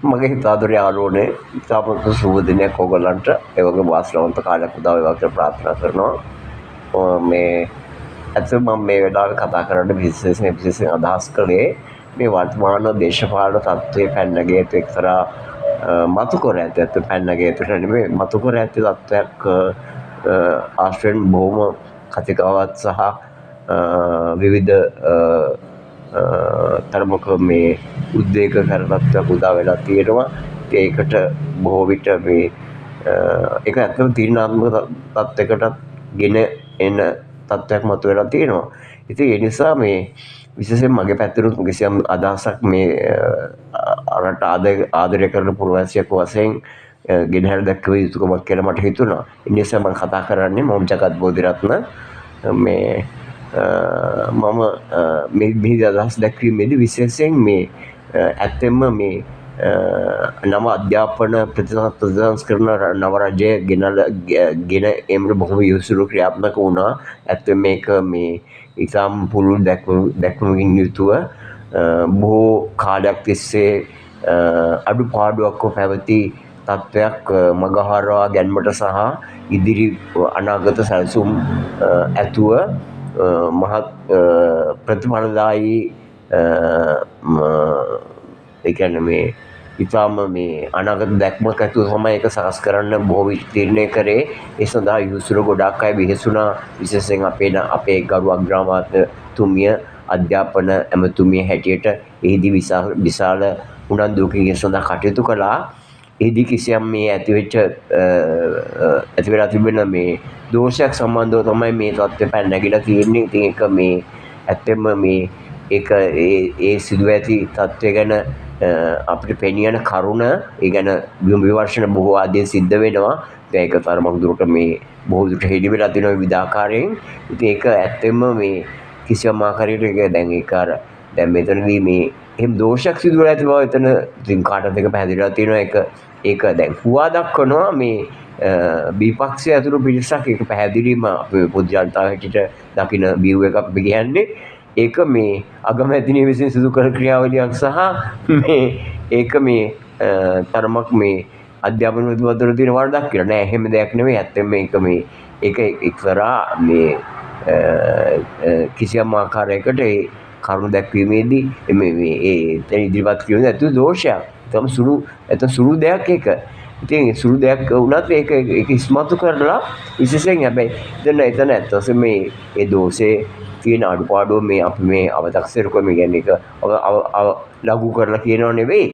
මගේ හිතාදුර යාළුවනේ ඉතාමත් සුබ දිනයක් ඔයගොල්ලන්ට ඒ වගේ වාසනාවන්ත කාලයක් උදා වේවා කියලා ප්‍රාර්ථනා කරනවා. මේ ඇත්තටම මම මේ වෙලාවේ කතා කරන්න විශේෂයෙන් අදහස් කළේ මේ වර්තමාන දේශපාලන තත්ත්වයේ පැනනගිය එක්තරා මතු කර ඇති පැනනගිය නෙමෙයි මතු කර ඇති තත්ත්වයක් ආශ්‍රයෙන් බොහොම කතිකාවත් සහ විවිධ තරමක මේ උද්වේග කර තත්ත්වයක් උදා වෙලා තියෙනවා. ඒකට බොහෝ විට මේ ඒක ඇත්තම තීරණාත්මක තත්ත්වයකට ගෙන එන තත්ත්වයක් මතුවලා තියෙනවා. ඉතින් ඒ නිසා මේ විශේෂයෙන් මගේ පැත්තට කිසියම් අදහසක් මේ රට ආදරය කරන පුරවැසියෙක් වශයෙන් ගෙනහැර දැක්විය යුතුකමක් කියලා මට හිතුණා. ඒ නිසා මම කතා කරන්නේ මම ජගත් බෝධිරත්න මේ මම මේ අදහස් දැක්වීමේදී විශේෂයෙන් මේ ඇත්තෙන්ම මේ නව අධ්‍යාපන ප්‍රතිසංස්කරණ නව රජය ගෙන එම්ර බොහොම යොසුරු ක්‍රියාත්මක වුණා. ඇත්තෙන් මේක මේ ඉතාම පුළුල් දැක්වීමකින් යුතුව බොහෝ කාලයක් තිස්සේ අඩුපාඩුවක්ව පැවති තත්ත්වයක් මගහරවා ගැන්මට සහ ඉදිරි අනාගත සැලසුම් ඇතුව මහත් ප්‍රතිඵලදායී ඒ කියන්නේ මේ ඉතාම මේ අනාගත දැක්මක් ඇතුව තමයි ඒක සකස් කරන්න බොහෝ විට තීරණය කරේ. ඒ සඳහා යුසුරු ගොඩක් අය විහිසුණා. විශේෂයෙන් අපේ ගරු අග්‍රාමාත්‍යතුමිය අධ්‍යාපන ඇමතුමිය හැටියට එහිදී විශාල උනන්දුවකින් ඒ සඳහා කටයුතු කළා. එහිදී කිසියම් මේ ඇති වෙලා තිබෙන මේ දෝෂයක් සම්බන්ධව තමයි මේ තත්ත්වය පැන නැගිලා තියෙන්නේ. ඉතින් ඒක මේ ඇත්තෙන්ම මේ ඒක ඒ සිදුව ඇති තත්ත්වය ගැන අපිට පෙනියන කරුණ ඒ ගැන විමර්ශන බොහෝ ආදී සිද්ධ වෙනවා. දැන් ඒක තරමක් දුරට මේ බොහෝ දුරට හෙළි වෙලා තියෙනවා විවිධ ආකාරයෙන්. ඉතින් ඒක ඇත්තෙන්ම මේ කිසියම් ආකාරයකට ඒක දැන් මෙතනදී මේ එහෙම දෝෂයක් සිදු වෙලා ඇති බව එතන ඉතින් කාටද එක පැහැදිලිලා තියෙනවා. ඒක දැන් හුවා දක්වනවා මේ විපක්ෂය ඇතුළු පිරිසක් ඒක පැහැදිලිවම අපේ පොදු ජනතාව හැටියට දකින view එකක් අපි කියන්නේ. ඒක මේ අගමැතිනිය විසින් සිදු කරන ක්‍රියාවලියක් සහ මේ ඒක මේ තරමක් මේ අධ්‍යාපන විද්‍යාවතර තියෙන වරදක් කියලා නෑ. එහෙම දෙයක් නෙවෙයි. ඇත්තෙන් මේක මේ ඒක එක්තරා මේ කිසියම් ආකාරයකට ඒ කරුණු දැක්වීමේදී මේ ඉදිරිපත් කිරීමේදී ඇති දෝෂයක්. තම සුළු දෙයක් ඒක. ඉතින් සුළු දෙයක් වුණත් ඒක ඉස්මතු කරලා විශේෂයෙන් හැබැයි එතන ඇත්තටම මේ ඒ දෝෂේ තියෙන අඩුපාඩුව මේ අපි මේ අවතක්සේරුකම කියන්නේ ඒක ලඝු කරලා කියනව නෙවෙයි.